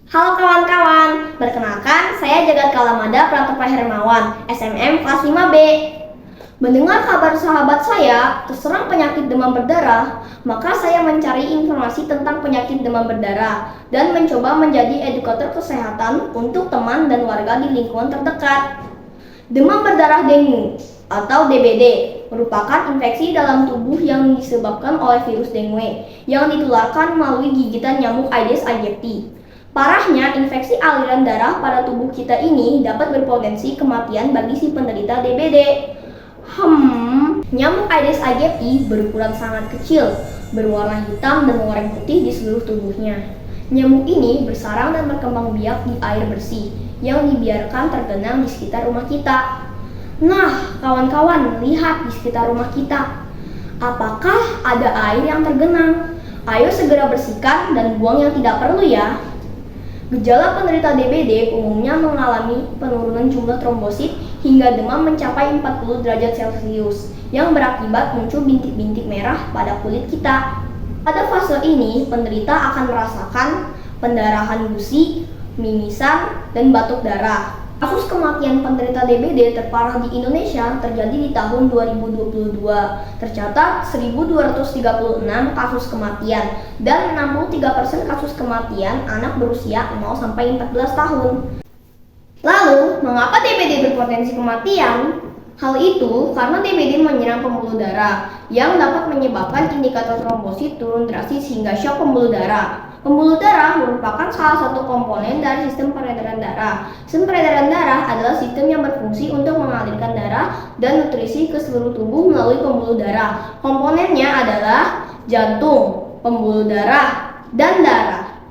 Halo kawan-kawan, perkenalkan saya Jagat Kalamada Pratapa Hermawan, SMM kelas 5B. Mendengar kabar sahabat saya terserang penyakit demam berdarah, maka saya mencari informasi tentang penyakit demam berdarah dan mencoba menjadi edukator kesehatan untuk teman dan warga di lingkungan terdekat. Demam berdarah dengue atau DBD merupakan infeksi dalam tubuh yang disebabkan oleh virus dengue yang ditularkan melalui gigitan nyamuk Aedes aegypti. Parahnya, infeksi aliran darah pada tubuh kita ini dapat berpotensi kematian bagi si penderita DBD. Nyamuk Aedes aegypti berukuran sangat kecil, berwarna hitam dan mengoreng putih di seluruh tubuhnya. Nyamuk ini bersarang dan berkembang biak di air bersih yang dibiarkan tergenang di sekitar rumah kita. Nah, kawan-kawan, lihat di sekitar rumah kita. Apakah ada air yang tergenang? Ayo segera bersihkan dan buang yang tidak perlu ya. Gejala penderita DBD umumnya mengalami penurunan jumlah trombosit hingga demam mencapai 40 derajat Celcius yang berakibat muncul bintik-bintik merah pada kulit kita. Pada fase ini, penderita akan merasakan pendarahan gusi, mimisan, dan batuk darah. Kasus kematian penderita DBD terparah di Indonesia terjadi di tahun 2022. Tercatat 1.236 kasus kematian dan 63% kasus kematian anak berusia 0-14 tahun. Lalu, mengapa DBD berpotensi kematian? Hal itu karena DBD menyerang pembuluh darah yang dapat menyebabkan indikator trombosit turun drastis hingga shock pembuluh darah. Pembuluh darah merupakan salah satu komponen dari sistem peredaran darah. Sistem peredaran darah adalah sistem yang berfungsi untuk mengalirkan darah dan nutrisi ke seluruh tubuh melalui pembuluh darah. Komponennya adalah jantung, pembuluh darah, dan darah.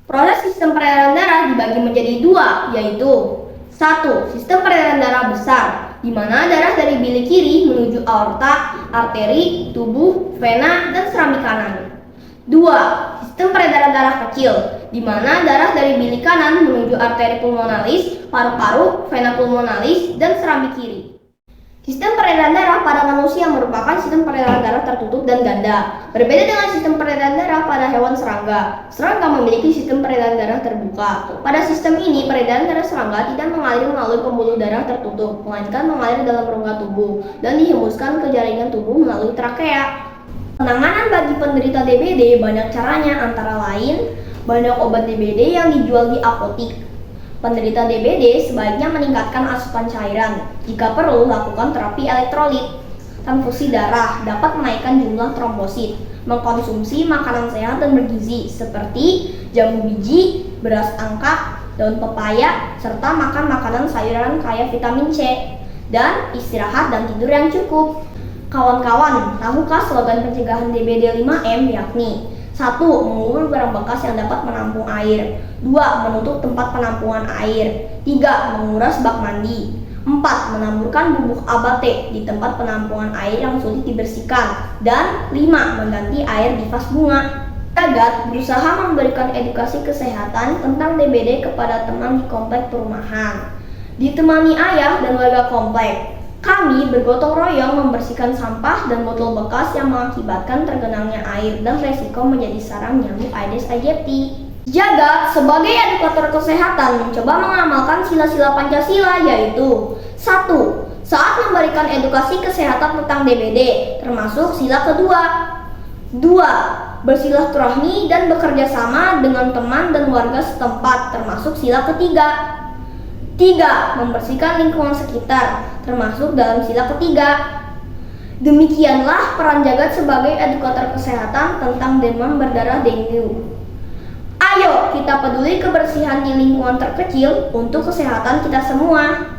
Proses sistem peredaran darah dibagi menjadi dua, yaitu 1. Sistem peredaran darah besar, di mana darah dari bilik kiri menuju aorta, arteri, tubuh, vena, dan serambi kanan. 2. Sistem peredaran darah kecil, di mana darah dari bilik kanan menuju arteri pulmonalis, paru-paru, vena pulmonalis, dan serambi kiri. Sistem peredaran darah pada manusia merupakan sistem peredaran darah tertutup dan ganda. Berbeda dengan sistem peredaran darah pada hewan serangga. Serangga memiliki sistem peredaran darah terbuka. Pada sistem ini, peredaran darah serangga tidak mengalir melalui pembuluh darah tertutup, melainkan mengalir dalam rongga tubuh dan dihembuskan ke jaringan tubuh melalui trakea. Penanganan bagi penderita DBD banyak caranya, antara lain banyak obat DBD yang dijual di apotik. Penderita DBD sebaiknya meningkatkan asupan cairan. Jika perlu, lakukan terapi elektrolit. Transfusi darah dapat menaikkan jumlah trombosit. Mengkonsumsi makanan sehat dan bergizi seperti jambu biji, beras angkat, daun pepaya, serta makan makanan sayuran kaya vitamin C. Dan istirahat dan tidur yang cukup. Kawan-kawan, tahukah slogan pencegahan DBD 5M yakni 1. Mengubur barang bekas yang dapat menampung air. 2. Menutup tempat penampungan air. 3. Menguras bak mandi. 4. Menaburkan bubuk abate di tempat penampungan air yang sulit dibersihkan. Dan 5. Mengganti air di vas bunga. Jagat berusaha memberikan edukasi kesehatan tentang DBD kepada teman di komplek perumahan. Ditemani ayah dan warga komplek, kami bergotong royong membersihkan sampah dan botol bekas yang mengakibatkan tergenangnya air dan resiko menjadi sarang nyamuk Aedes aegypti. Jagat sebagai edukator kesehatan mencoba mengamalkan sila-sila Pancasila, yaitu 1. Saat memberikan edukasi kesehatan tentang DBD, termasuk sila kedua. 2. Bersilaturahmi dan bekerja sama dengan teman dan warga setempat, termasuk sila ketiga. 3. Membersihkan lingkungan sekitar, termasuk dalam sila ketiga. Demikianlah peran Jagat sebagai edukator kesehatan tentang demam berdarah dengue. Ayo kita peduli kebersihan di lingkungan terkecil untuk kesehatan kita semua.